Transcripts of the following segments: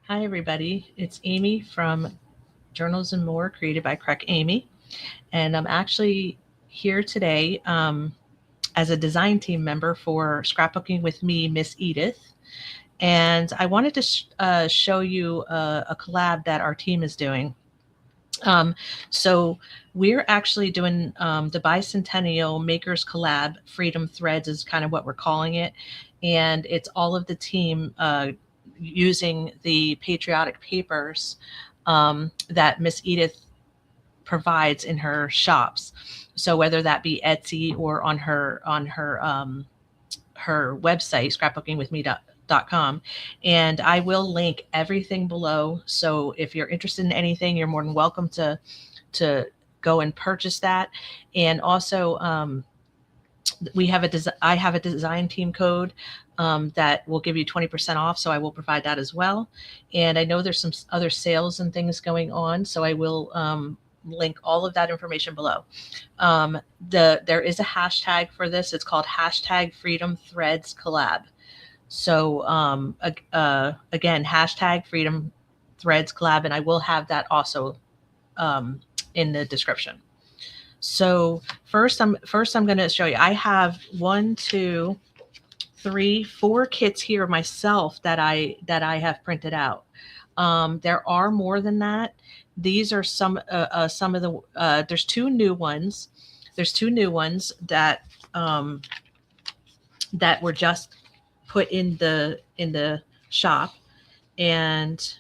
Hi, everybody. It's Amy from Journals and More, created by Crack Amy. And I'm actually here today as a design team member for Scrapbooking with me, Miss Edith. And I wanted to show you a collab that our team is doing. So we're actually doing the Bicentennial Makers Collab. Freedom Threads is kind of what we're calling it. And it's all of the team using the patriotic papers that Miss Edith provides in her shops. So whether that be Etsy or on her website, scrapbookingwithme.com. And I will link everything below. So if you're interested in anything, you're more than welcome to go and purchase that. And also, I have a design team code that will give you 20% off. So I will provide that as well. And I know there's some other sales and things going on. So I will link all of that information below. There is a hashtag for this. It's called hashtag Freedom Threads Collab. So again, hashtag Freedom Threads Collab, and I will have that also in the description. So first I'm going to show you. I have 1, 2, 3, 4 kits here myself that I have printed out. There are more than that. These are some of the. There's 2 new ones. There's 2 new ones that that were just put in the shop, and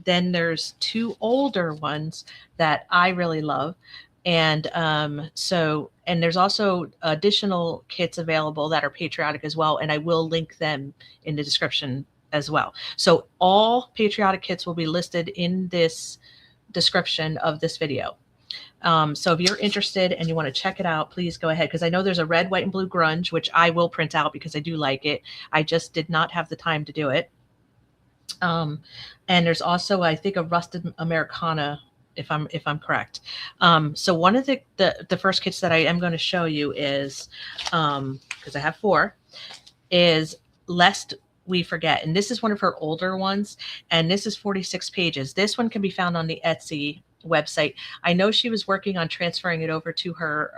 then there's 2 older ones that I really love. And and there's also additional kits available that are patriotic as well, and I will link them in the description as well. So all patriotic kits will be listed in this description of this video. So if you're interested and you want to check it out, please go ahead, because I know there's a red, white, and blue grunge, which I will print out because I do like it. I just did not have the time to do it. And there's also, I think, a rusted Americana, if I'm correct. So one of the first kits that I am going to show you is, because I have 4, is Lest We Forget. And this is one of her older ones. And this is 46 pages. This one can be found on the Etsy website. I know she was working on transferring it over to her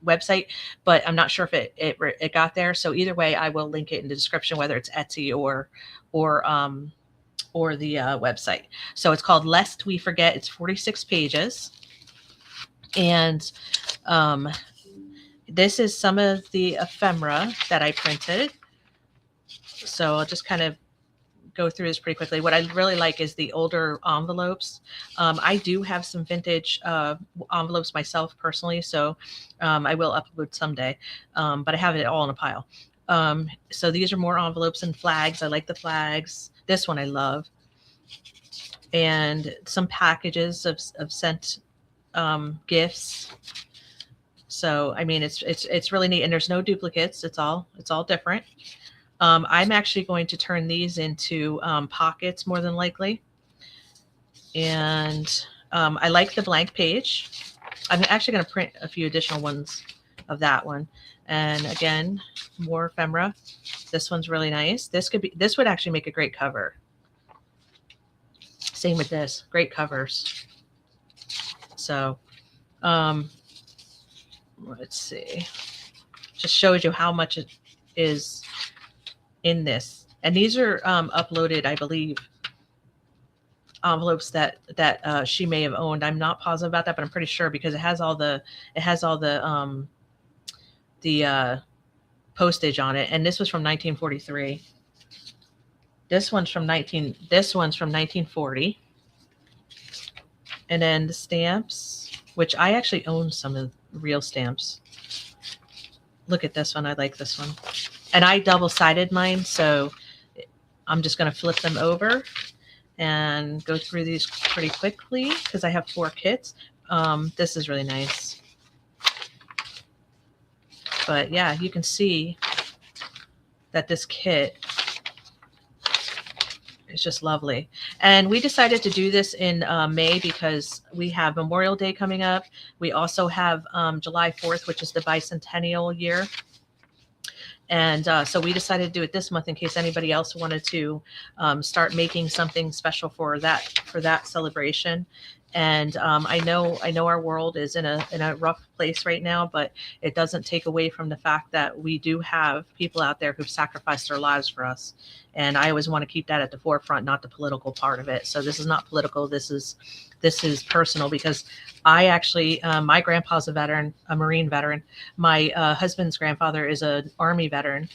website, but I'm not sure if it got there. So either way, I will link it in the description, whether it's Etsy or the website. So it's called Lest We Forget. It's 46 pages. And this is some of the ephemera that I printed. So I'll just kind of go through this pretty quickly. What I really like is the older envelopes. I do have some vintage envelopes myself personally, so I will upload someday, but I have it all in a pile. So these are more envelopes and flags. I like the flags. This one I love. And some packages of sent gifts. So I mean, it's really neat, and there's no duplicates. It's all different. I'm actually going to turn these into pockets more than likely. And I like the blank page. I'm actually going to print a few additional ones of that one. And again, more ephemera. This one's really nice. This would actually make a great cover. Same with this, great covers. So let's see. Just shows you how much it is in this. And these are uploaded, I believe, envelopes that she may have owned. I'm not positive about that, but I'm pretty sure, because it has all the postage on it. And this was from 1943. This one's from 1940. And then the stamps, which I actually own some of the real stamps. Look at this one. I like this one. And I double-sided mine, so I'm just going to flip them over and go through these pretty quickly because I have 4 kits. This is really nice. But yeah, you can see that this kit is just lovely. And we decided to do this in May because we have Memorial Day coming up. We also have July 4th, which is the bicentennial year. And so we decided to do it this month in case anybody else wanted to start making something special for that celebration. And I know our world is in a rough place right now, but it doesn't take away from the fact that we do have people out there who've sacrificed their lives for us. And I always want to keep that at the forefront, not the political part of it. So this is not political. This is personal, because I actually, my grandpa's a veteran, a Marine veteran. My husband's grandfather is an Army veteran,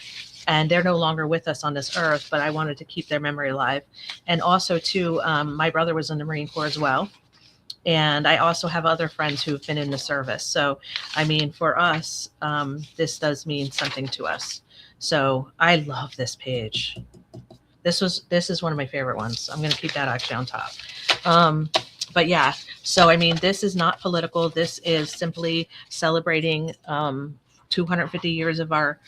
and they're no longer with us on this earth, but I wanted to keep their memory alive. And also too, my brother was in the Marine Corps as well. And I also have other friends who've been in the service. So, I mean, for us, this does mean something to us. So I love this page. This is one of my favorite ones. I'm going to keep that actually on top. But yeah, so I mean, this is not political. This is simply celebrating 250 years of our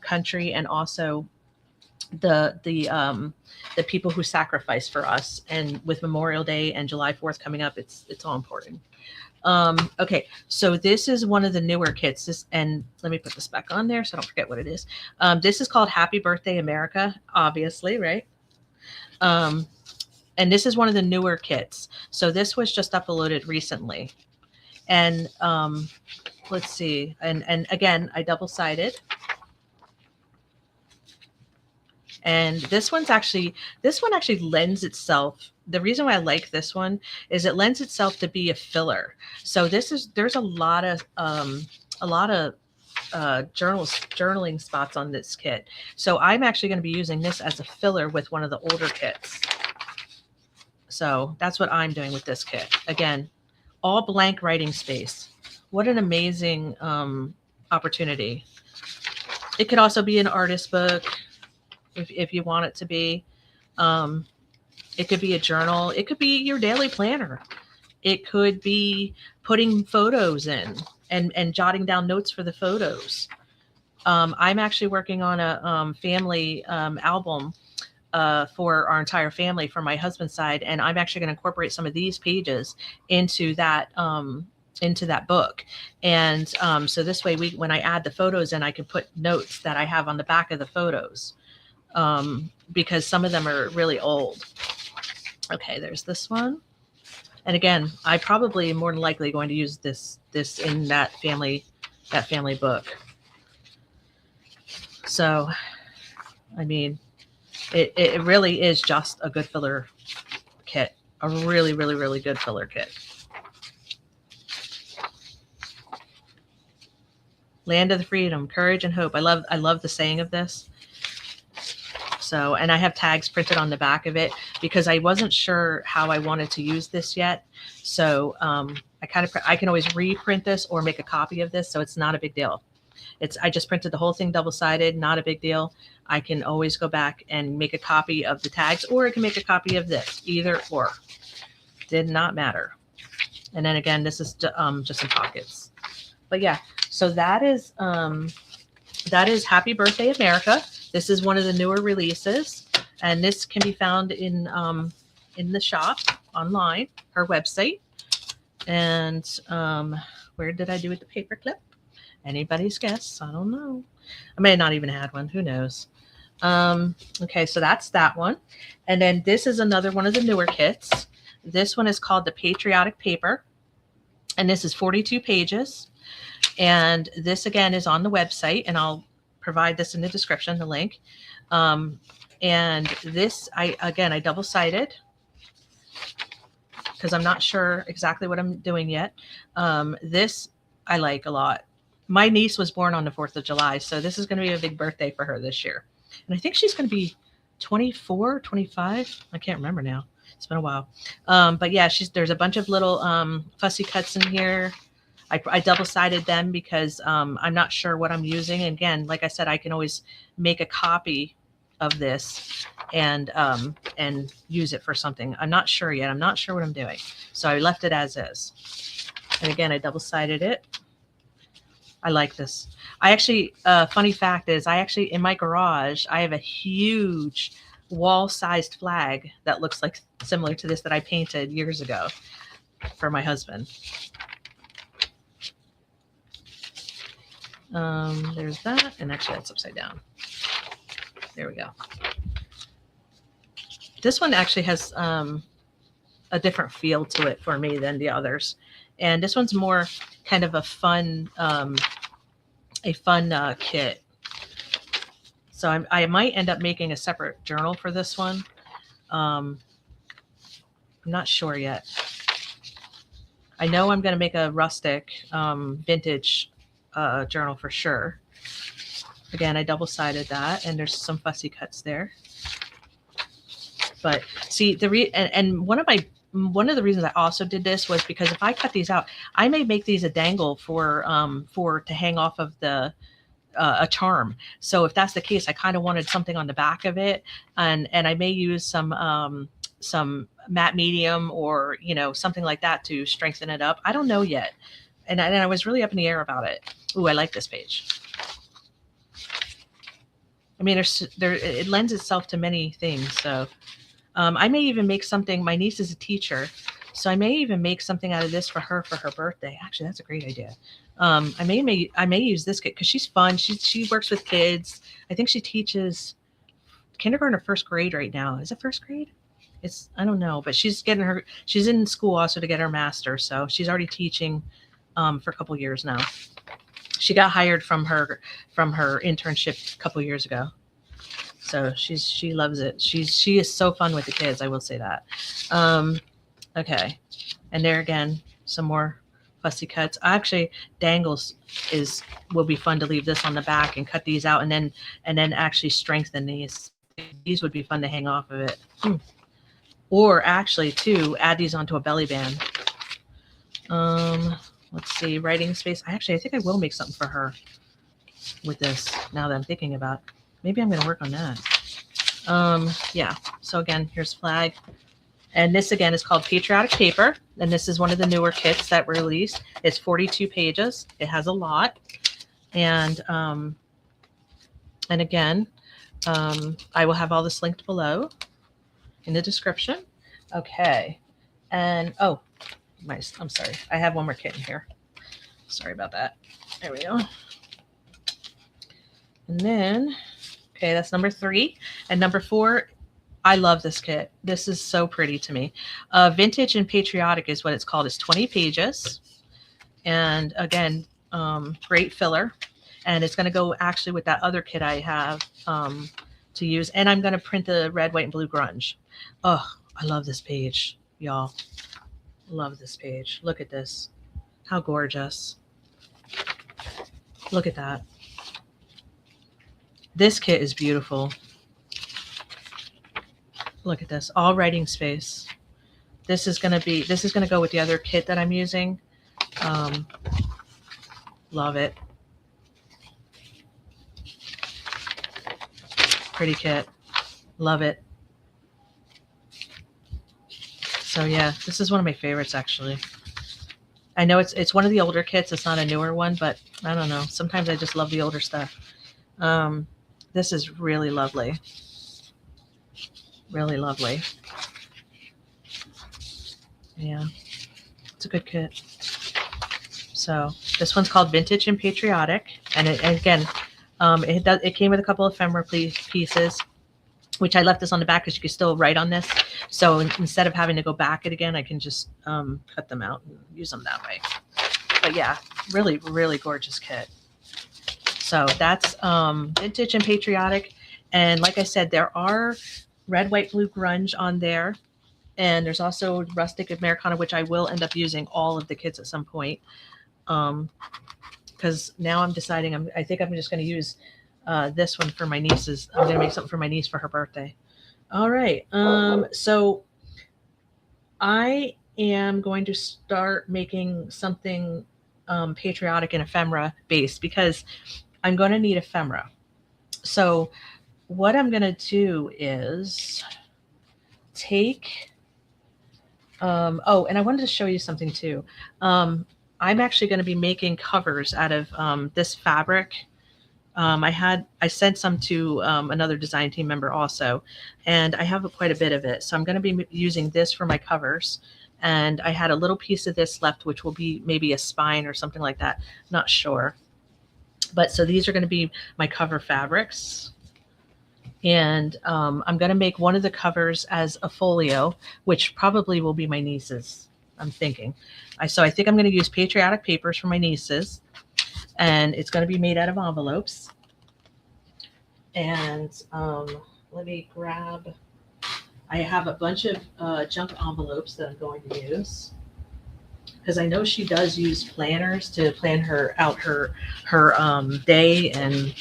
country, and also the people who sacrificed for us. And with Memorial Day and July 4th coming up, it's all important. Okay, so this is one of the newer kits. And let me put this back on there so I don't forget what it is. This is called Happy Birthday America, obviously, right? And this is one of the newer kits. So this was just uploaded recently. And let's see. And again, I double-sided. And this one actually lends itself. The reason why I like this one is it lends itself to be a filler. So there's a lot of journaling spots on this kit. So I'm actually going to be using this as a filler with one of the older kits. So that's what I'm doing with this kit. Again, all blank writing space. What an amazing opportunity. It could also be an artist book if you want it to be. It could be a journal. It could be your daily planner. It could be putting photos in and jotting down notes for the photos. I'm actually working on a family album for our entire family for my husband's side. And I'm actually going to incorporate some of these pages into that book. And so this way, when I add the photos in, I can put notes that I have on the back of the photos, because some of them are really old. Okay, there's this one. And again, I probably more than likely going to use this in that family book. So, I mean, it really is just a good filler kit, a really, really, really good filler kit. Land of the freedom, courage and hope. I love the saying of this. So, and I have tags printed on the back of it because I wasn't sure how I wanted to use this yet. So I can always reprint this or make a copy of this. So it's not a big deal. I just printed the whole thing double-sided, not a big deal. I can always go back and make a copy of the tags, or I can make a copy of this, either or. Did not matter. And then again, this is just some pockets. But yeah, so that is Happy Birthday America. This is one of the newer releases, and this can be found in the shop online, her website. And where did I do with the paperclip? Anybody's guess? I don't know. I may not even had one. Who knows? Okay, so that's that one. And then this is another one of the newer kits. This one is called the Patriotic paper, and this is 42 pages. And this again is on the website, and I'll provide this in the description, the link. And this, I double-sided because I'm not sure exactly what I'm doing yet. This I like a lot. My niece was born on the 4th of July, so this is going to be a big birthday for her this year. And I think she's going to be 24, 25. I can't remember now. It's been a while. But yeah, there's a bunch of little fussy cuts in here. I double-sided them because I'm not sure what I'm using. And again, like I said, I can always make a copy of this and use it for something. I'm not sure yet. I'm not sure what I'm doing. So I left it as is. And again, I double-sided it. I like this. I actually, funny fact is, in my garage, I have a huge wall-sized flag that looks like similar to this that I painted years ago for my husband. There's that, and actually that's upside down. There we go. This one actually has a different feel to it for me than the others, and this one's more kind of a fun kit. So I might end up making a separate journal for this one. I'm not sure yet. I know I'm going to make a rustic vintage journal for sure. Again, I double-sided that, and there's some fussy cuts there. But see, and one of the reasons I also did this was because if I cut these out, I may make these a dangle for to hang off of the a charm. So if that's the case, I kind of wanted something on the back of it, and I may use some matte medium or something like that to strengthen it up. I don't know yet, and I was really up in the air about it. Ooh, I like this page. I mean, it lends itself to many things. So I may even make something. My niece is a teacher, so I may even make something out of this for her birthday. Actually, that's a great idea. I may use this kit because she's fun. She works with kids. I think she teaches kindergarten or first grade right now. Is it first grade? I don't know, but she's in school also to get her master's. So she's already teaching for a couple years now. She got hired from her internship a couple years ago. So she loves it. She is so fun with the kids. I will say that. Okay. And there again, some more fussy cuts. Actually, dangles will be fun to leave this on the back and cut these out and then actually strengthen these. These would be fun to hang off of it. Or actually to add these onto a belly band. Let's see, writing space. I think I will make something for her with this now that I'm thinking about it. Maybe I'm going to work on that. Yeah. So again, here's flag. And this again is called Patriotic paper. And this is one of the newer kits that were released. It's 42 pages. It has a lot. And again, I will have all this linked below in the description. Okay. And I'm sorry. I have one more kit in here. Sorry about that. There we go. And then, okay, that's number 3. And number 4, I love this kit. This is so pretty to me. Vintage and Patriotic is what it's called. It's 20 pages. And again, great filler. And it's going to go actually with that other kit I have to use. And I'm going to print the red, white, and blue grunge. Oh, I love this page, y'all. Love this page. Look at this. How gorgeous. Look at that. This kit is beautiful. Look at this. All writing space. This is going to go with the other kit that I'm using. Love it. Pretty kit. Love it. So yeah, this is one of my favorites actually. I know it's one of the older kits. It's not a newer one, but I don't know. Sometimes I just love the older stuff. This is really lovely. Really lovely. Yeah, it's a good kit. So this one's called Vintage and Patriotic, and it came with a couple of ephemera pieces, which I left this on the back because you can still write on this. So instead of having to go back it again, I can just cut them out and use them that way. But yeah, really, really gorgeous kit. So that's Vintage and Patriotic. And like I said, there are red, white, blue grunge on there. And there's also rustic Americana, which I will end up using all of the kits at some point. Because now I'm deciding, I think I'm just going to use this one for my nieces. I'm going to make something for my niece for her birthday. All right. So I am going to start making something patriotic and ephemera based because I'm going to need ephemera. So what I'm going to do is take, and I wanted to show you something too. I'm actually going to be making covers out of this fabric. I sent some to another design team member also, and I have quite a bit of it. So I'm going to be using this for my covers. And I had a little piece of this left, which will be maybe a spine or something like that. Not sure. But so these are going to be my cover fabrics. And I'm going to make one of the covers as a folio, which probably will be my niece's, I'm thinking. So I think I'm going to use Patriotic papers for my nieces, and it's going to be made out of envelopes. And let me grab, I have a bunch of junk envelopes that I'm going to use, because I know she does use planners to plan her day, and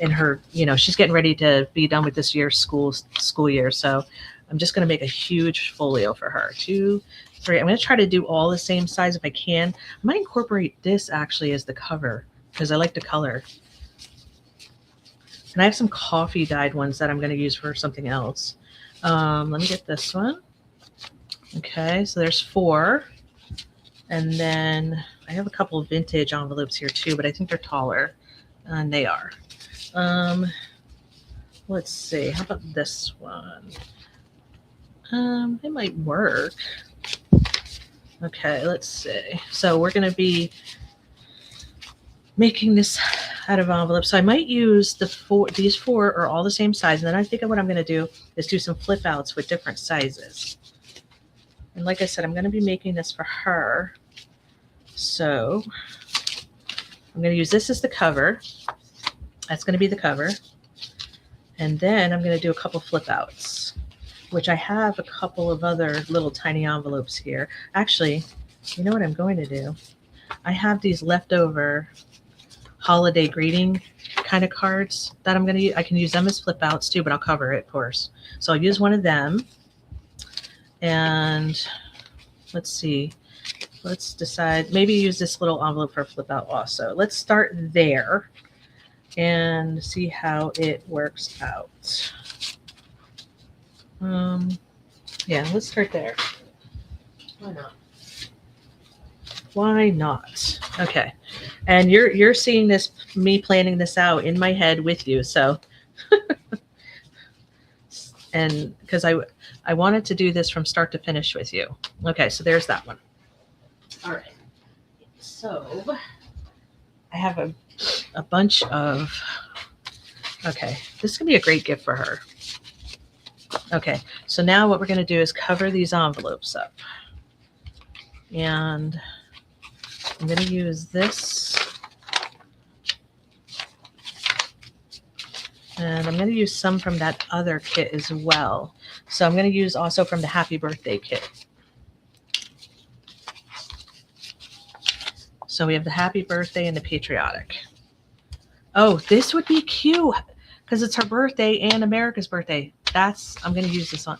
in her, she's getting ready to be done with this year's school year. So I'm just going to make a huge folio for her. 2, 3. I'm going to try to do all the same size if I can. I might incorporate this actually as the cover because I like the color. And I have some coffee dyed ones that I'm going to use for something else. Let me get this one. Okay, so there's 4. And then I have a couple of vintage envelopes here too, but I think they're taller. And they are. Let's see. How about this one? It might work. Okay, let's see. So we're going to be making this out of envelopes. So I might use these 4 are all the same size. And then I think what I'm going to do is do some flip outs with different sizes. And like I said, I'm going to be making this for her. So I'm going to use this as the cover. That's going to be the cover. And then I'm going to do a couple flip outs, which I have a couple of other little tiny envelopes here. Actually, you know what I'm going to do? I have these leftover holiday greeting kind of cards that I'm going to use. I can use them as flip outs too, but I'll cover it, of course. So I'll use one of them. And let's see. Let's decide. Maybe use this little envelope for a flip out also. Let's start there and see how it works out. Yeah, let's start there. Why not? Why not? Okay. And you're seeing this, me planning this out in my head with you. So, and because I wanted to do this from start to finish with you. Okay, so there's that one. All right. So I have a bunch of, okay, this is going to be a great gift for her. Okay, so now what we're going to do is cover these envelopes up. And I'm going to use this. And I'm going to use some from that other kit as well. So I'm going to use also from the Happy Birthday kit. So we have the Happy Birthday and the Patriotic. Oh, this would be cute because it's her birthday and America's birthday. I'm going to use this one.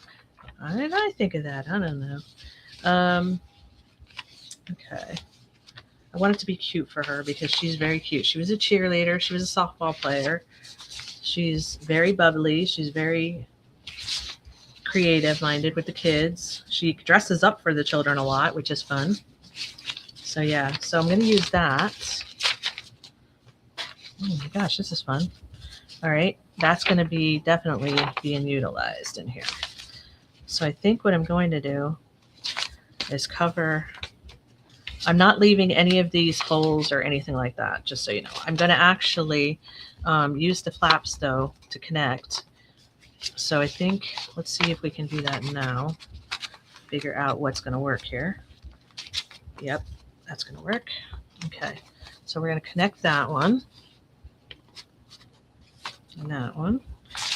Why did I think of that? I don't know. Okay. I want it to be cute for her because she's very cute. She was a cheerleader. She was a softball player. She's very bubbly. She's very creative minded with the kids. She dresses up for the children a lot, which is fun. So yeah, so I'm going to use that. Oh my gosh, this is fun. All right, that's going to be definitely being utilized in here. So I think what I'm going to do is cover. I'm not leaving any of these holes or anything like that, just so you know. I'm going to actually use the flaps, though, to connect. So I think, let's see if we can do that now. Figure out what's going to work here. Yep, that's going to work. Okay, so we're going to connect that one. And that one.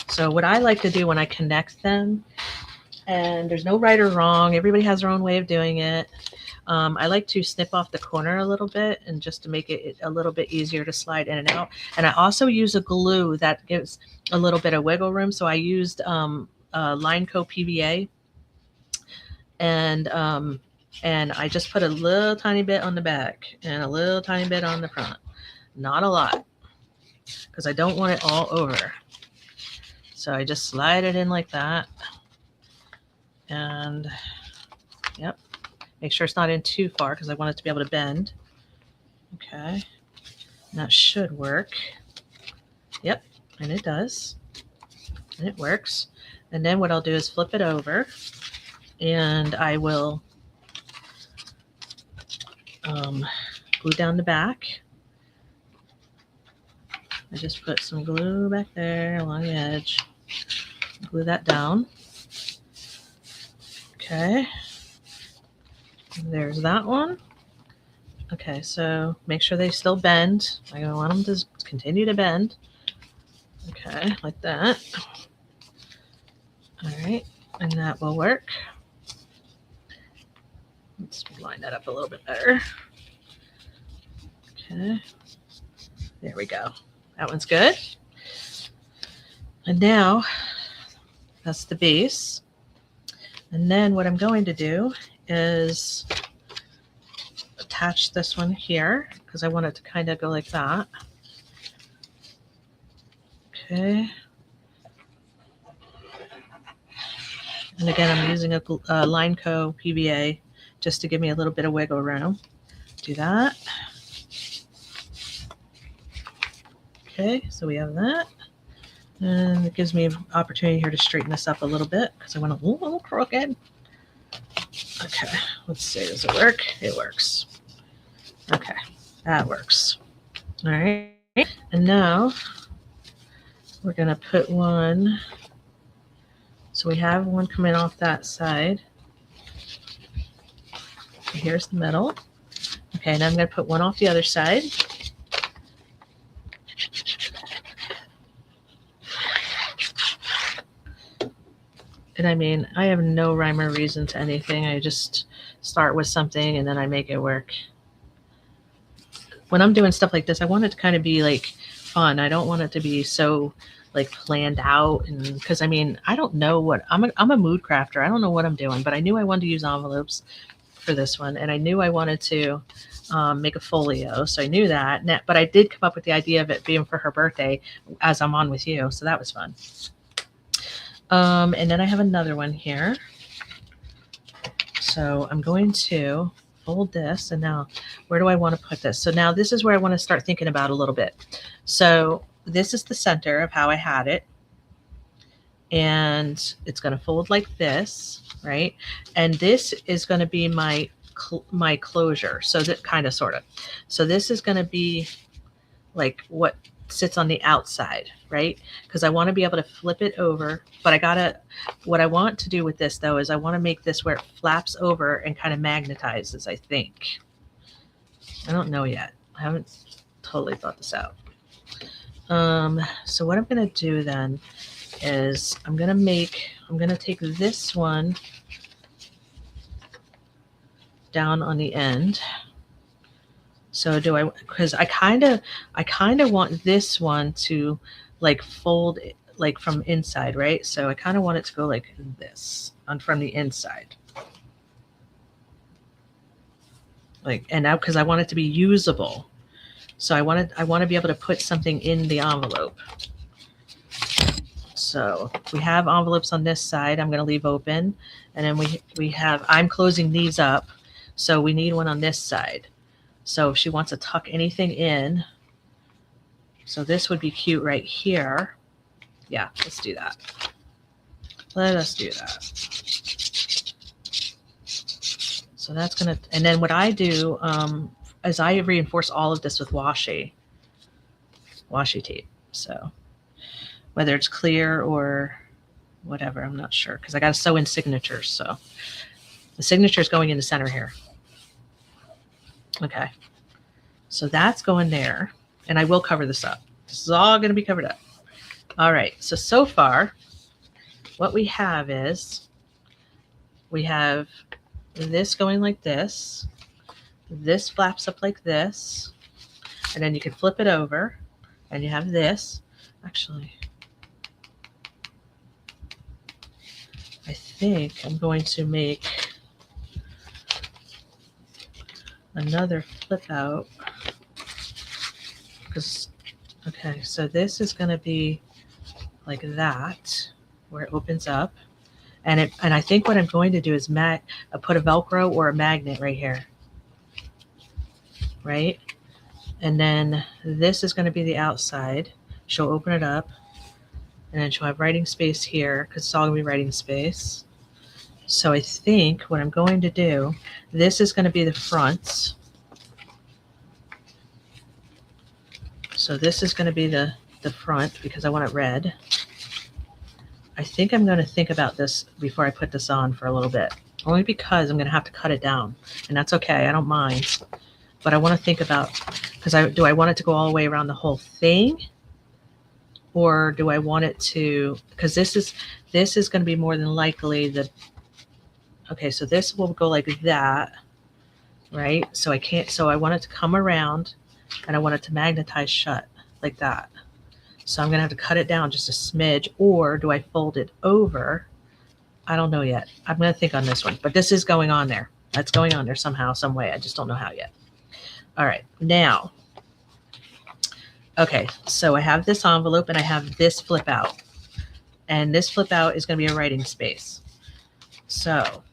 So what I like to do when I connect them, and there's no right or wrong, everybody has their own way of doing it. I like to snip off the corner a little bit and just to make it a little bit easier to slide in and out. And I also use a glue that gives a little bit of wiggle room. So I used Lineco PVA, and I just put a little tiny bit on the back and a little tiny bit on the front. Not a lot, because I don't want it all over. So I just slide it in like that. And yep. Make sure it's not in too far because I want it to be able to bend. Okay. And that should work. Yep. And it does. And it works. And then what I'll do is flip it over. And I will glue down the back. I just put some glue back there along the edge. Glue that down. Okay. There's that one. Okay, so make sure they still bend. I want them to continue to bend. Okay, like that. All right, and that will work. Let's line that up a little bit better. Okay, there we go. That one's good. And now that's the base. And then what I'm going to do is attach this one here because I want it to kind of go like that. Okay. And again, I'm using a Lineco PVA just to give me a little bit of wiggle room. Do that. Okay, so we have that. And it gives me an opportunity here to straighten this up a little bit because I want a little crooked. Okay, let's see, does it work? It works. Okay, that works. All right, and now we're gonna put one. So we have one coming off that side. Here's the middle. Okay, now I'm gonna put one off the other side. And I mean, I have no rhyme or reason to anything. I just start with something and then I make it work. When I'm doing stuff like this, I want it to kind of be like fun. I don't want it to be so like planned out. And because I mean, I don't know what I'm a mood crafter. I don't know what I'm doing, but I knew I wanted to use envelopes for this one. And I knew I wanted to make a folio. So I knew that, but I did come up with the idea of it being for her birthday as I'm on with you. So that was fun. And then I have another one here. So I'm going to fold this. And now where do I want to put this? So now this is where I want to start thinking about a little bit. So this is the center of how I had it. And it's going to fold like this, right? And this is going to be my closure. So that kind of, sort of. So this is going to be like what sits on the outside, right? Because I want to be able to flip it over, but what I want to do with this though is I want to make this where it flaps over and kind of magnetizes, I think. I don't know yet. I haven't totally thought this out. So what I'm going to do then is I'm going to take this one down on the end. So because I kind of want this one to like fold like from inside, right? So I kind of want it to go like this from the inside. Like, and now because I want it to be usable. So I want to be able to put something in the envelope. So we have envelopes on this side. I'm going to leave open. And then I'm closing these up. So we need one on this side. So if she wants to tuck anything in, so this would be cute right here. Yeah, let's do that. Let us do that. So that's going to, and then what I do is I reinforce all of this with washi tape. So whether it's clear or whatever, I'm not sure because I got to sew in signatures. So the signature is going in the center here. Okay, so that's going there, and I will cover this up. This is all going to be covered up. All right, so far, what we have is we have this going like this. This flaps up like this, and then you can flip it over, and you have this. Actually, I think I'm going to make another flip out because okay, so this is going to be like that where it opens up, and I think what I'm going to do is put a Velcro or a magnet right here, right? And then this is going to be the outside. She'll open it up, and then she'll have writing space here because it's all going to be writing space. So I think what I'm going to do, this is going to be the front. So this is going to be the the front because I want it red. I think I'm going to think about this before I put this on for a little bit, only because I'm going to have to cut it down, and that's okay. I don't mind, but I want to think about, because do I want it to go all the way around the whole thing, or do I want it to, because this is going to be more than likely the, okay, so this will go like that, right? So I want it to come around, and I want it to magnetize shut like that. So I'm going to have to cut it down just a smidge, or do I fold it over? I don't know yet. I'm going to think on this one, but this is going on there. That's going on there somehow, some way. I just don't know how yet. All right, now, okay, so I have this envelope and I have this flip out, and this flip out is going to be a writing space. So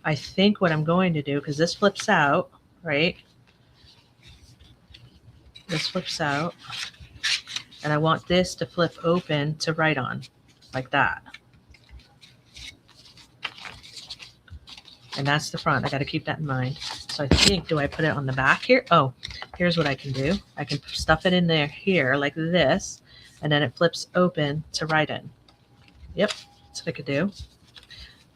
I think what I'm going to do, because this flips out, right? This flips out. And I want this to flip open to write on, like that. And that's the front. I got to keep that in mind. So I think, do I put it on the back here? Oh, here's what I can do. I can stuff it in there here like this, and then it flips open to write in. Yep, that's what I could do.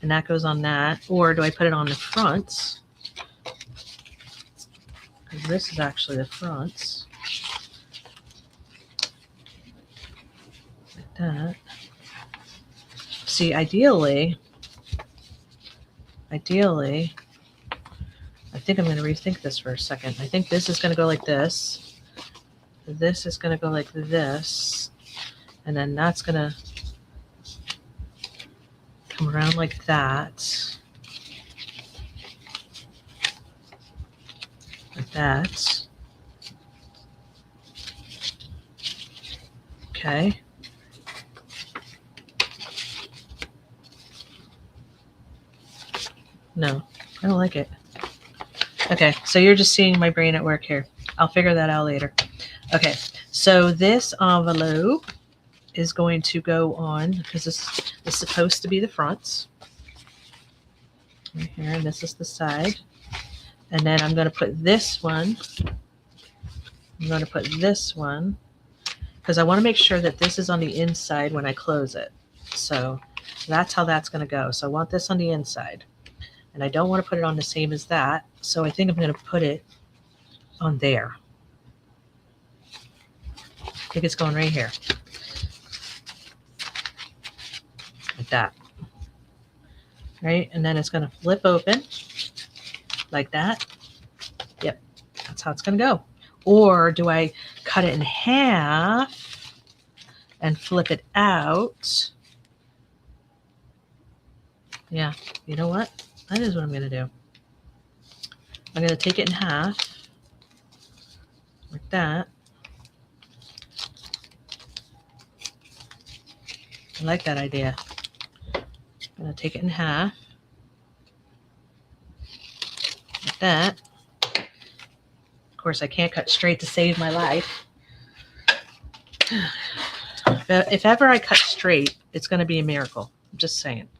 And that goes on that. Or do I put it on the front? Because this is actually the front. That. See, ideally, I think I'm going to rethink this for a second. I think this is going to go like this. This is going to go like this. And then that's going to come around like that. Like that. Okay. No, I don't like it. Okay, so you're just seeing my brain at work here. I'll figure that out later. Okay, so this envelope is going to go on, because this is supposed to be the front. Right here, and this is the side. And then I'm going to put this one. I'm going to put this one, because I want to make sure that this is on the inside when I close it. So that's how that's going to go. So I want this on the inside. And I don't want to put it on the same as that. So I think I'm going to put it on there. I think it's going right here. Like that. Right? And then it's going to flip open like that. Yep. That's how it's going to go. Or do I cut it in half and flip it out? Yeah. You know what? That is what I'm going to do. I'm going to take it in half, like that. I like that idea. I'm going to take it in half, like that. Of course, I can't cut straight to save my life. If ever I cut straight, it's going to be a miracle. I'm just saying.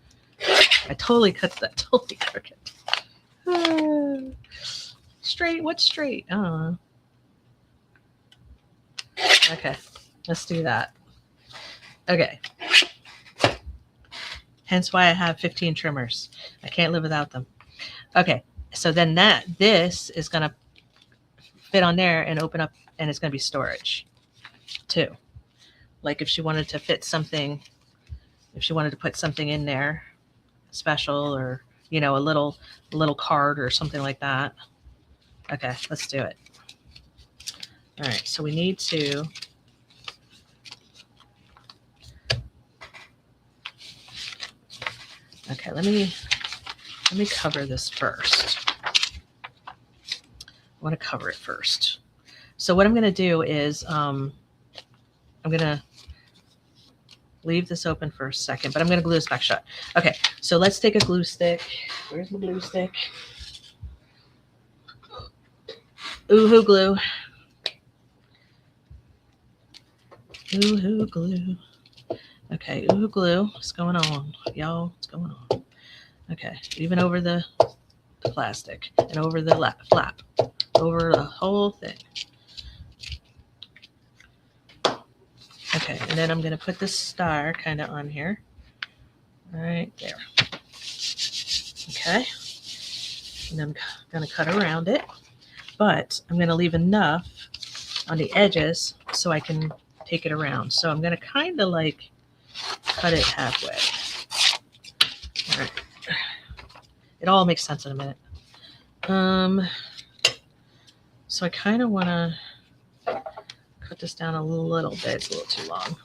I totally cut that. Totally crooked. Straight? What's straight? I don't know. Okay, let's do that. Okay. Hence why I have 15 trimmers. I can't live without them. Okay, so then this is going to fit on there and open up, and it's going to be storage too. Like if she wanted to fit something, if she wanted to put something in there special, or you know, a little card or something like that. Okay, let's do it. All right, so we need to okay, let me cover this first. I want to cover it first. So what I'm going to do is I'm going to leave this open for a second, but I'm going to glue this back shut. Okay, so let's take a glue stick. Where's my glue stick? Ooh-hoo glue. Ooh-hoo glue. Okay, ooh glue. What's going on, y'all? What's going on? Okay, even over the plastic and over the flap, over the whole thing. Okay, and then I'm going to put this star kind of on here. Right there. Okay. And I'm going to cut around it, but I'm going to leave enough on the edges so I can take it around. So I'm going to kind of like cut it halfway. All right. It all makes sense in a minute. So I kind of want to cut this down a little bit. It's a little too long.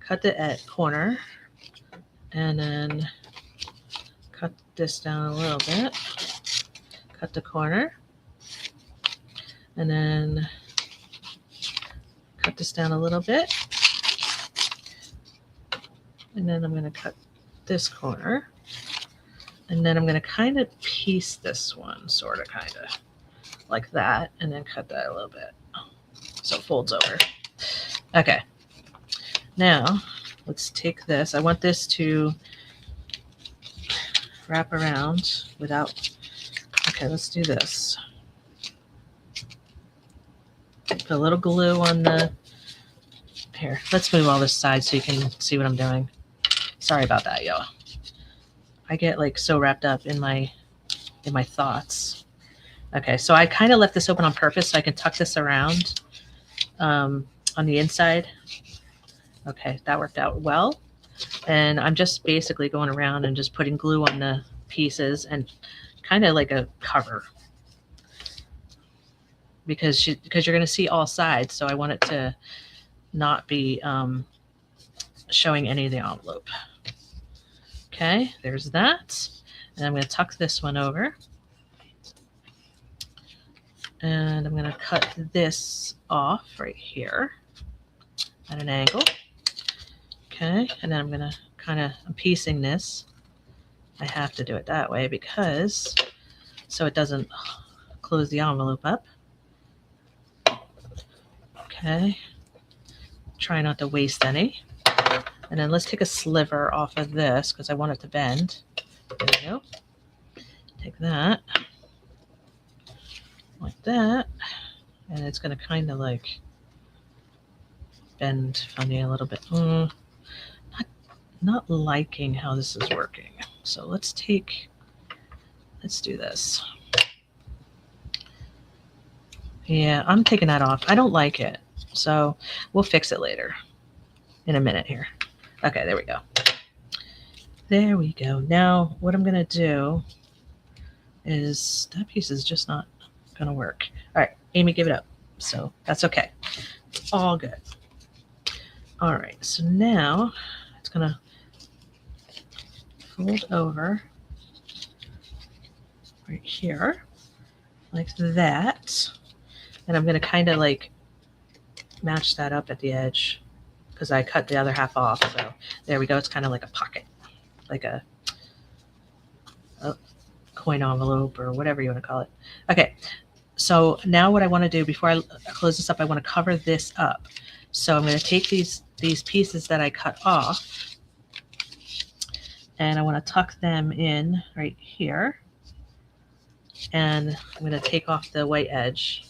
Cut the corner and then cut this down a little bit. Cut the corner and then cut this down a little bit. And then I'm going to cut this corner. And then I'm going to kind of piece this one, sort of, kind of like that. And then cut that a little bit so it folds over. Okay. Now, let's take this. I want this to wrap around without... Okay, let's do this. Put a little glue on the... Here, let's move all this side so you can see what I'm doing. Sorry about that, y'all. I get like so wrapped up in my thoughts. Okay, so I kind of left this open on purpose so I can tuck this around on the inside. Okay, that worked out well. And I'm just basically going around and just putting glue on the pieces and kind of like a cover. Because you're going to see all sides, so I want it to not be showing any of the envelope. Okay, there's that. And I'm going to tuck this one over. And I'm going to cut this off right here at an angle. Okay, and then I'm going to I'm piecing this. I have to do it that way because so it doesn't close the envelope up. Okay, try not to waste any. And then let's take a sliver off of this because I want it to bend. There we go. Take that like that. And it's going to kind of like bend funny a little bit. Not liking how this is working. So let's do this. Yeah, I'm taking that off. I don't like it. So we'll fix it later in a minute here. Okay, there we go. There we go. Now what I'm going to do is that piece is just not going to work. All right, Amy, give it up. So that's okay. It's all good. All right, so now it's going to fold over right here like that. And I'm going to kind of like match that up at the edge because I cut the other half off. So there we go. It's kind of like a pocket, like a coin envelope or whatever you want to call it. Okay. So now what I want to do before I close this up, I want to cover this up. So I'm going to take these pieces that I cut off and I want to tuck them in right here. And I'm going to take off the white edge.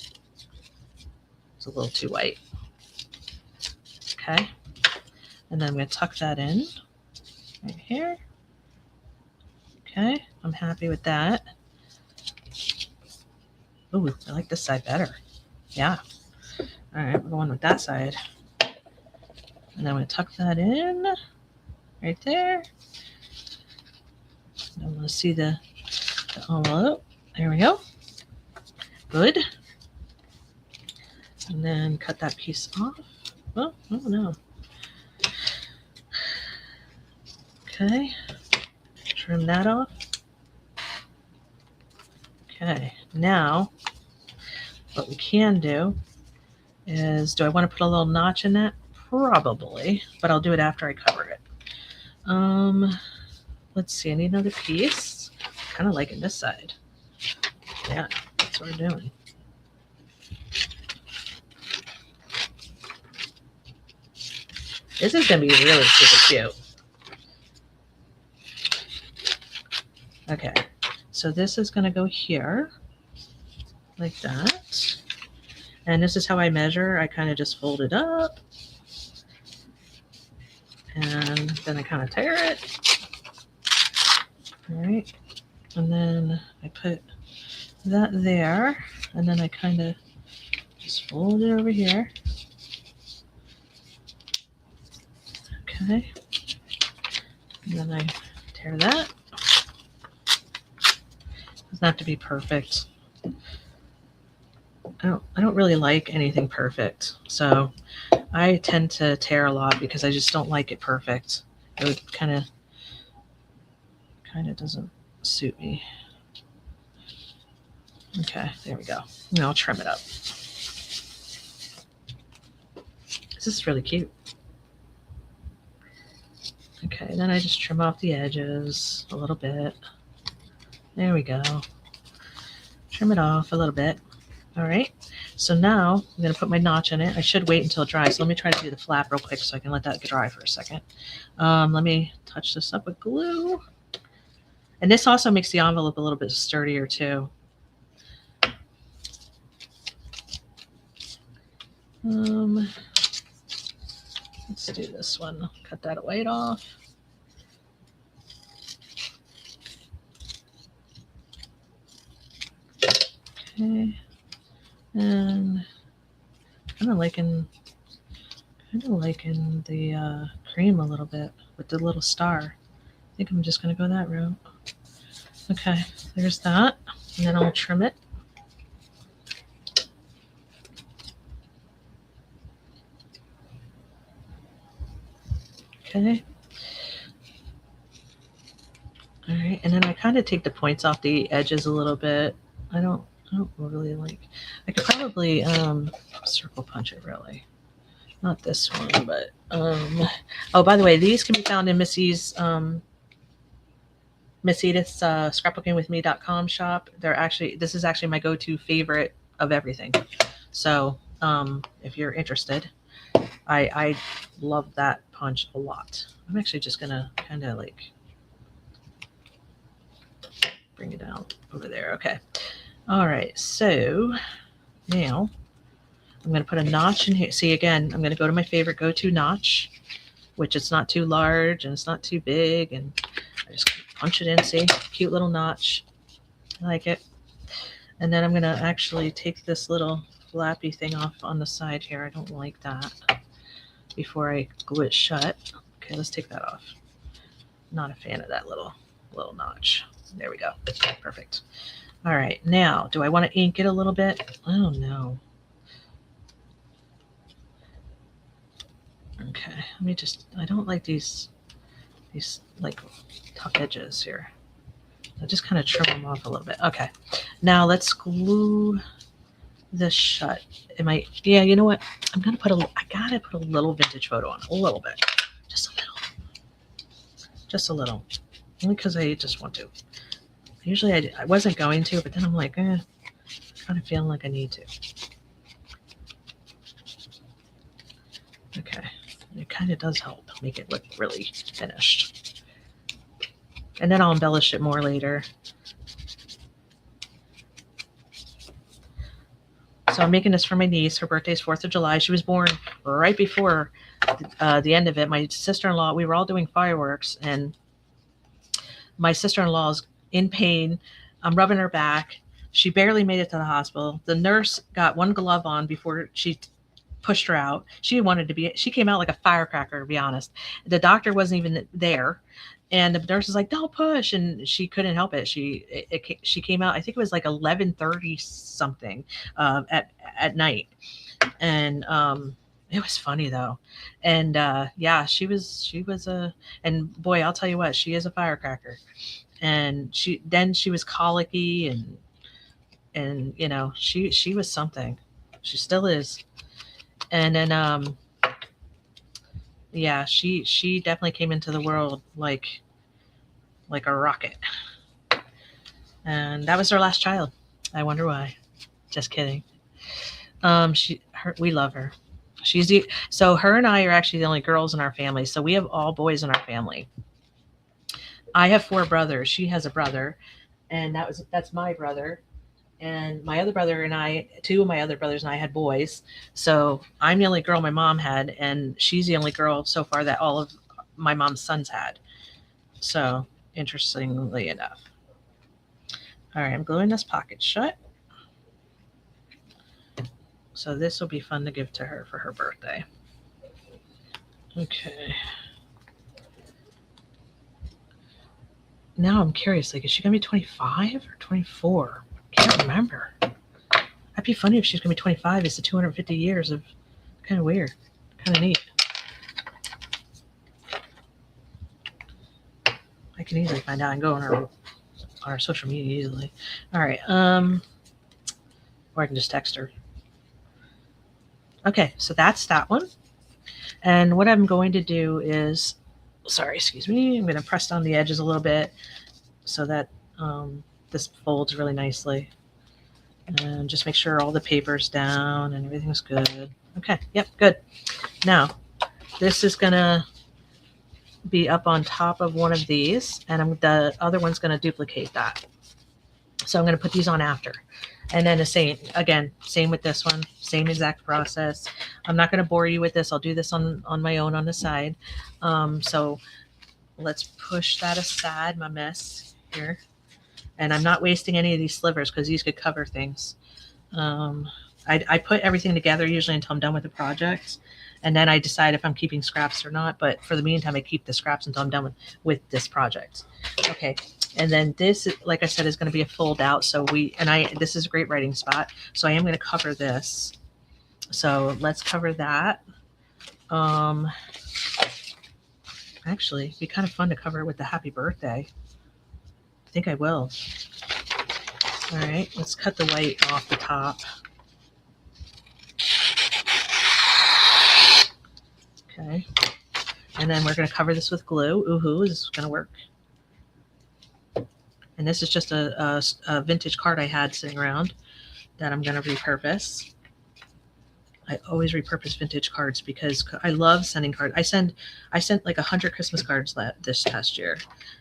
It's a little too white. Okay. And then I'm going to tuck that in right here. Okay. I'm happy with that. Ooh, I like this side better. Yeah. All right, we're going with that side. And then I'm going to tuck that in right there. And I want to see the envelope. There we go. Good. And then cut that piece off. Oh no. Okay. Trim that off. Okay. Now, what we can do is, do I want to put a little notch in that? Probably, but I'll do it after I cover it. Let's see. I need another piece. Kind of liking this side. Yeah, that's what we're doing. This is going to be really super cute. Okay, so this is going to go here like that. And this is how I measure. I kind of just fold it up And then I kind of tear it. All right. And then I put that there. And then I kind of just fold it over here. Okay. And then I tear that. Doesn't have to be perfect. I don't really like anything perfect. So I tend to tear a lot because I just don't like it perfect. It would kind of doesn't suit me. Okay, there we go. And I'll trim it up. This is really cute. Okay, then I just trim off the edges a little bit. There we go. Trim it off a little bit. All right, so now I'm going to put my notch in it. I should wait until it dries. So let me try to do the flap real quick so I can let that dry for a second. Let me touch this up with glue. And this also makes the envelope a little bit sturdier too. Let's do this one. Cut that white off. Okay. And kind of liking the cream a little bit with the little star. I think I'm just going to go that route. Okay, there's that. And then I'll trim it. Okay. All right, and then I kind of take the points off the edges a little bit. I don't really like. I could probably circle punch it really. Not this one, but oh, by the way, these can be found in Miss Edith's scrapbookingwithme.com shop. This is actually my go-to favorite of everything. So if you're interested, I love that punch a lot. I'm actually just gonna kind of like bring it down over there. Okay. All right. So now I'm going to put a notch in here. See, again, I'm going to go to my favorite go-to notch, which it's not too large and it's not too big. And I just punch it in. See, cute little notch. I like it. And then I'm going to actually take this little flappy thing off on the side here. I don't like that before I glue it shut. Okay, let's take that off. Not a fan of that little notch. There we go. Perfect. All right. Now, do I want to ink it a little bit? Oh, no. Okay. Let me just, I don't like these like tough edges here. I'll just kind of trim them off a little bit. Okay. Now let's glue this shut. Yeah, you know what? I gotta put a little vintage photo on it. A little bit. Just a little. Just a little. Only because I just want to. Usually I wasn't going to, but then I'm like, kind of feeling like I need to. Okay. It kind of does help make it look really finished. And then I'll embellish it more later. So I'm making this for my niece. Her birthday's 4th of July. She was born right before the end of it. My sister-in-law, we were all doing fireworks, and my sister-in-law's in pain. I'm rubbing her back. She barely made it to the hospital. The nurse got one glove on before she pushed her out. She came out like a firecracker, to be honest. The doctor wasn't even there. And the nurse was like, "Don't push," and she couldn't help it. She came out. I think it was like 11:30 something at night, and it was funny though. And yeah, she was and boy, I'll tell you what, she is a firecracker. And she was colicky and you know she was something. She still is. And then yeah, she definitely came into the world like a rocket. And that was her last child. I wonder why. Just kidding. We love her. So her and I are actually the only girls in our family. So we have all boys in our family. I have 4 brothers. She has a brother, and that's my brother. And my other brother and I, 2 of my other brothers and I had boys. So I'm the only girl my mom had, and she's the only girl so far that all of my mom's sons had. So interestingly enough. All right, I'm gluing this pocket shut. So this will be fun to give to her for her birthday. Okay. Now I'm curious, like, is she gonna be 25 or 24? Can't remember. That'd be funny if she's gonna be 25. It's the 250 years of kind of weird, kind of neat. I can easily find out and go on our social media easily. All right, or I can just text her. Okay, so that's that one. And what I'm going to do is, sorry, excuse me, I'm going to press down the edges a little bit so that this folds really nicely. And just make sure all the paper's down and everything's good. Okay, yep, good. Now, this is going to be up on top of one of these, and the other one's going to duplicate that. So I'm going to put these on after. And then the same, again, same with this one, same exact process. I'm not going to bore you with this. I'll do this on my own on the side. So let's push that aside, my mess here. And I'm not wasting any of these slivers because these could cover things. I put everything together usually until I'm done with the project. And then I decide if I'm keeping scraps or not. But for the meantime, I keep the scraps until I'm done with this project. Okay. And then this, like I said, is going to be a fold out. So this is a great writing spot. So I am going to cover this. So let's cover that. Actually, it'd be kind of fun to cover it with the happy birthday. I think I will. All right, let's cut the white off the top. Okay. And then we're going to cover this with glue. Ooh, this is going to work. And this is just a vintage card I had sitting around that I'm going to repurpose. I always repurpose vintage cards because I love sending cards. I sent like 100 Christmas cards this past year,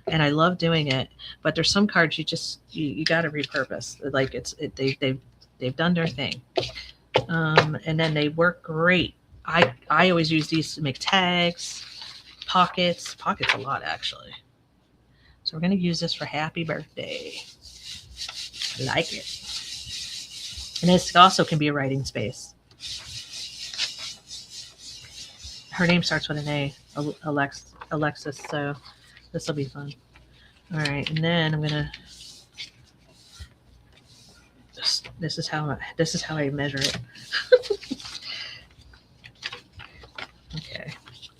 and I love doing it. But there's some cards you got to repurpose. Like they've done their thing, and then they work great. I always use these to make tags, pockets a lot actually. So we're going to use this for happy birthday. I like it. And this also can be a writing space. Her name starts with an A, Alexis, so this will be fun. All right, and then I'm going to, this is how I measure it. Okay,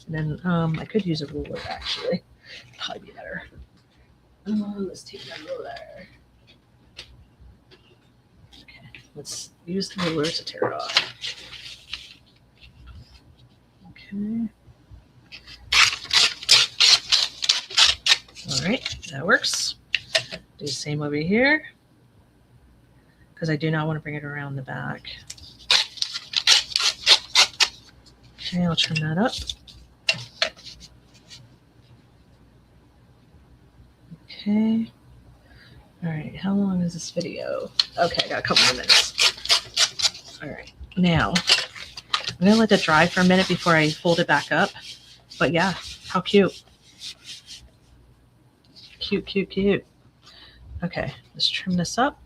and then I could use a ruler actually. Probably be better. Let's take that ruler. Okay, let's use the ruler to tear it off. Okay. All right, that works. Do the same over here because I do not want to bring it around the back. Okay, I'll trim that up. Okay. All right, how long is this video? Okay, I got a couple more minutes. All right, now I'm going to let that dry for a minute before I fold it back up. But yeah, how cute. Cute, cute, cute. Okay, let's trim this up.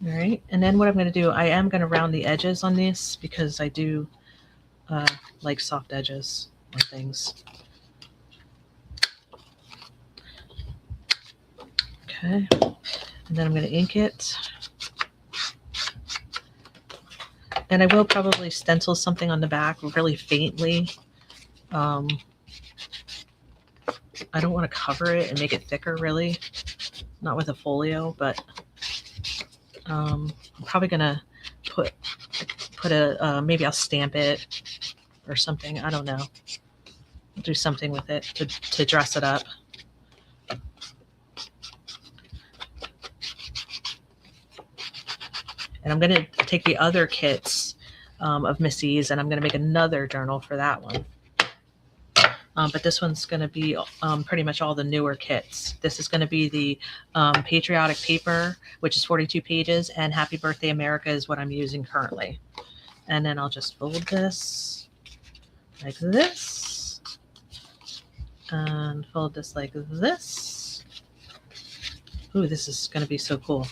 All right, and then what I'm going to do, I am going to round the edges on this because I do like soft edges on things. Okay, and then I'm going to ink it. And I will probably stencil something on the back really faintly. I don't want to cover it and make it thicker really. Not with a folio, but I'm probably going to put maybe I'll stamp it or something. I don't know. I'll do something with it to dress it up. And I'm going to take the other kits of Missy's, and I'm going to make another journal for that one. But this one's going to be pretty much all the newer kits. This is going to be the Patriotic paper, which is 42 pages, and Happy Birthday America is what I'm using currently. And then I'll just fold this like this. and fold this like this. Ooh, this is going to be so cool.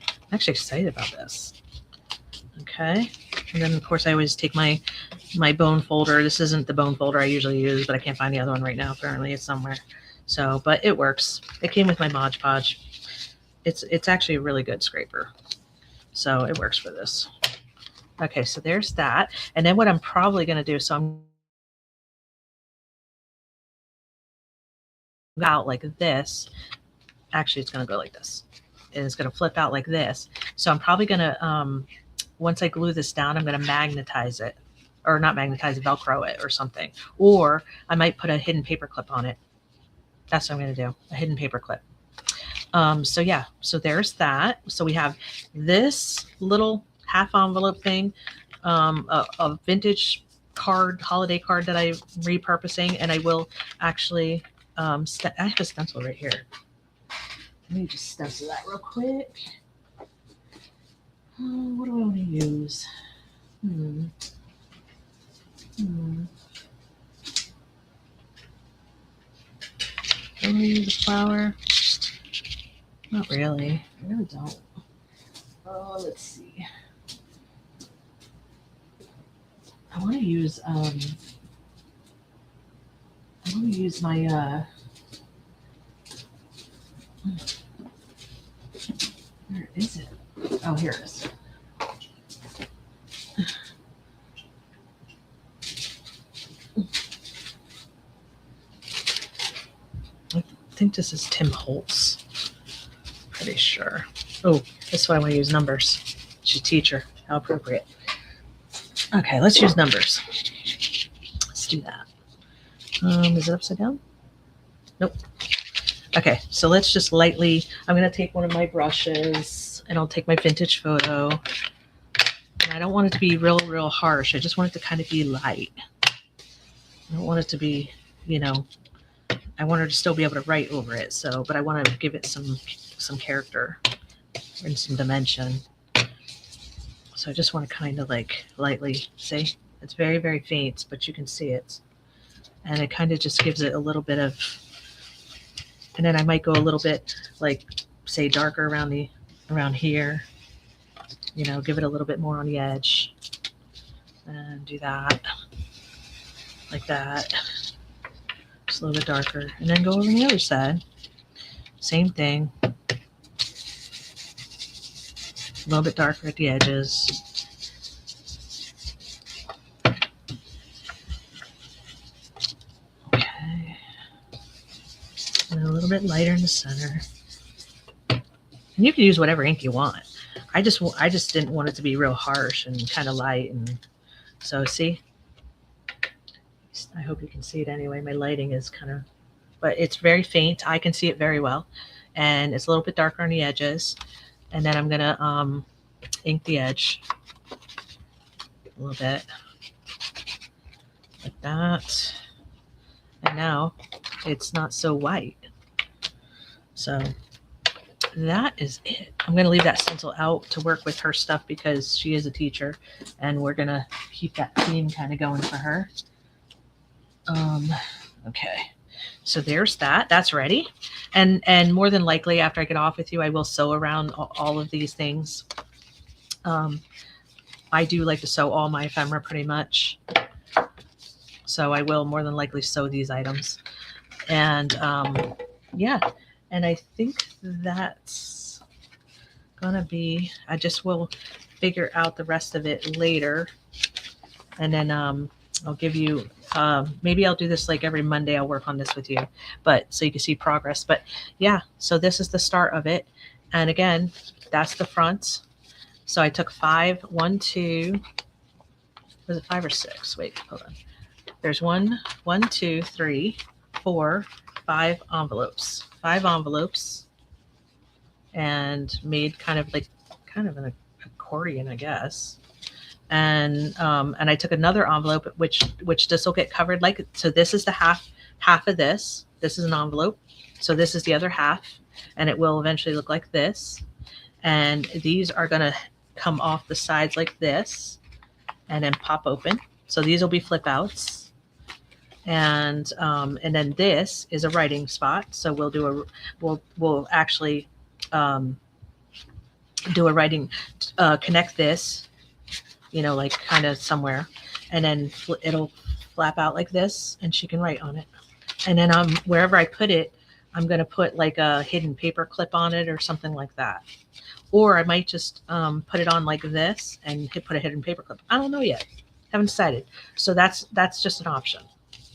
I'm actually excited about this. Okay. And then of course I always take my bone folder. This isn't the bone folder I usually use, but I can't find the other one right now. Apparently it's somewhere. So, but it works. It came with my Mod Podge. It's actually a really good scraper. So it works for this. Okay, so there's that. And then what I'm probably going to do, so I'm out like this. Actually, it's going to go like this. And it's going to flip out like this. So I'm probably going to, once I glue this down, I'm going to magnetize it. Or not magnetize it, Velcro it or something. Or I might put a hidden paper clip on it. That's what I'm going to do, a hidden paper clip. So yeah, so there's that. So we have this little half envelope thing, a vintage card, holiday card that I'm repurposing, and I will actually, I have a stencil right here. Let me just stencil that real quick. What do I want to use? Do I use the flower? Not really. I really don't. Oh, let's see. I want to use my where is it? Oh, here it is. I think this is Tim Holtz. Pretty sure. Oh, that's why I want to use numbers. She's a teacher. How appropriate. Okay, let's use numbers. Let's do that. Is it upside down? Nope. Okay, so let's just lightly, I'm going to take one of my brushes and I'll take my vintage photo. And I don't want it to be real harsh. I just want it to kind of be light. I don't want it to be, you know, I want her to still be able to write over it. So, but I want to give it some character and some dimension. So I just want to kind of like lightly, see, it's very faint, but you can see it. And it kind of just gives it a little bit of, and then I might go a little bit like, say, darker around here, you know, give it a little bit more on the edge and do that like that. Just a little bit darker, and then go over on the other side. Same thing. A little bit darker at the edges. Okay. And a little bit lighter in the center. And you can use whatever ink you want. I just didn't want it to be real harsh and kind of light. And so see, I hope you can see it anyway. My lighting is kind of, but it's very faint. I can see it very well. And it's a little bit darker on the edges. And then I'm going to ink the edge a little bit like that. And now it's not so white. So that is it. I'm going to leave that stencil out to work with her stuff because she is a teacher and we're going to keep that theme kind of going for her. Okay. So there's that. That's ready. And more than likely after I get off with you, I will sew around all of these things. I do like to sew all my ephemera pretty much. So I will more than likely sew these items. And yeah. And I think that's gonna be, I just will figure out the rest of it later. And then I'll give you, maybe I'll do this like every Monday. I'll work on this with you, but so you can see progress. But yeah, so this is the start of it. And again, that's the front. So I took 5, 1, 2, was it 5 or 6? Wait, hold on. There's 1, 2, 3, 4, 5 envelopes. 5 envelopes, and made kind of an accordion, I guess. And I took another envelope, which this will get covered like, so this is the half of this. This is an envelope. So this is the other half, and it will eventually look like this. And these are gonna come off the sides like this, and then pop open. So these will be flip outs. And then this is a writing spot. So we'll actually do a writing, connect this, like kind of somewhere, and then it'll flap out like this, and she can write on it. And then wherever I put it, I'm going to put like a hidden paper clip on it or something like that. Or I might just put it on like this and put a hidden paper clip. I don't know yet. Haven't decided. So that's just an option.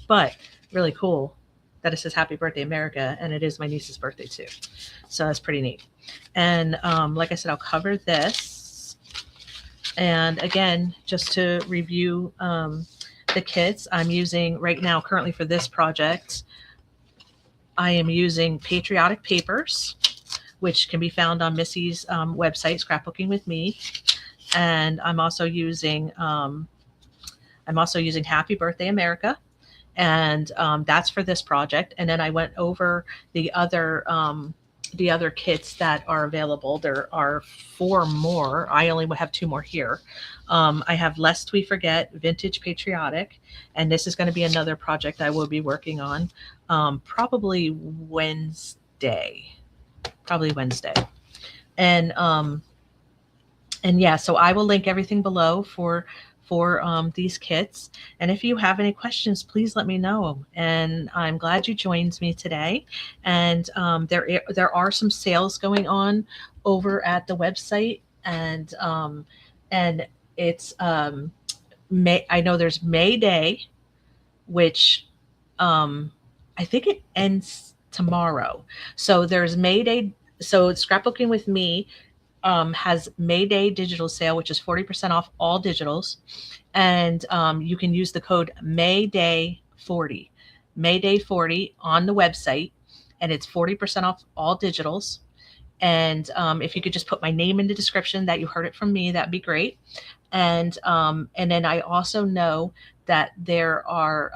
But really cool that it says Happy Birthday America, and it is my niece's birthday too. So that's pretty neat. And like I said, I'll cover this. And again, just to review the kits I'm using right now, currently for this project, I am using Patriotic papers, which can be found on Missy's website, Scrapbooking with Me. And I'm also using Happy Birthday America, and that's for this project. And then I went over the other kits that are available. There are 4 more. I only have 2 more here. I have Lest We Forget, Vintage Patriotic, and this is going to be another project I will be working on, probably Wednesday. And yeah, so I will link everything below for these kits. And if you have any questions, please let me know. And I'm glad you joined me today. And there are some sales going on over at the website, and it's May. I know there's May Day, which I think it ends tomorrow. So there's May Day. So Scrapbooking with Me has May Day digital sale, which is 40% off all digitals. And you can use the code MAYDAY40, MAYDAY40 on the website, and it's 40% off all digitals. And if you could just put my name in the description that you heard it from me, that'd be great. And then I also know that there are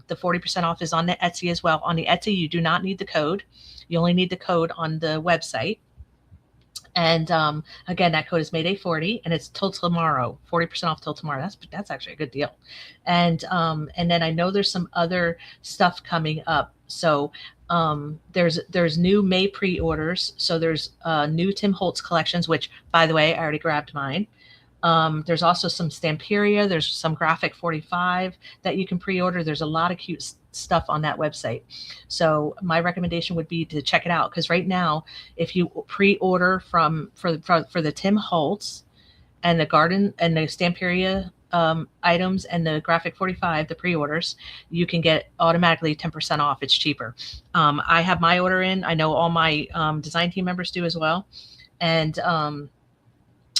the 40% off is on the Etsy as well. On the Etsy, you do not need the code. You only need the code on the website. And again, that code is Mayday40, and it's till tomorrow, 40% off till tomorrow. That's actually a good deal. And then I know there's some other stuff coming up. So there's new May pre-orders. So there's new Tim Holtz collections, which, by the way, I already grabbed mine. There's also some Stamperia. There's some Graphic 45 that you can pre-order. There's a lot of cute stuff on that website. So my recommendation would be to check it out, because right now, if you pre-order for the Tim Holtz and the Garden and the Stamperia items and the Graphic 45, the pre-orders, you can get automatically 10% off. It's cheaper. I have my order in. I know all my design team members do as well. And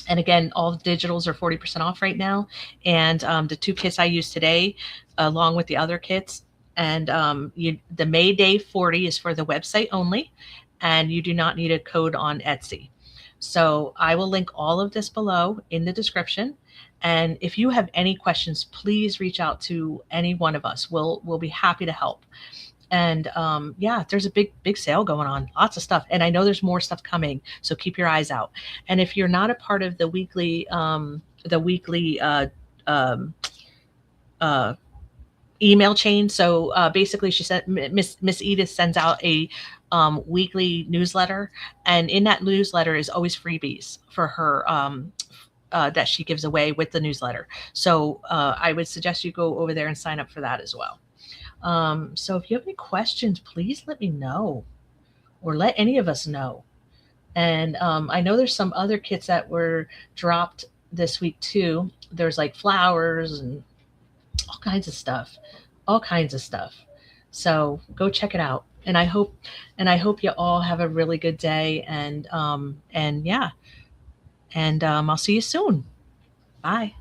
again, all the digitals are 40% off right now. And the 2 kits I used today, along with the other kits, and the May Day 40 is for the website only, and you do not need a code on Etsy. So I will link all of this below in the description. And if you have any questions, please reach out to any one of us. We'll be happy to help. And yeah, there's a big sale going on, lots of stuff. And I know there's more stuff coming, so keep your eyes out. And if you're not a part of the weekly email chain, so basically she said Miss Edith sends out a weekly newsletter, and in that newsletter is always freebies for her that she gives away with the newsletter. So I would suggest you go over there and sign up for that as well. So if you have any questions, please let me know, or let any of us know. And I know there's some other kits that were dropped this week too. There's like flowers and all kinds of stuff. So go check it out. And I hope you all have a really good day. And yeah. And I'll see you soon. Bye.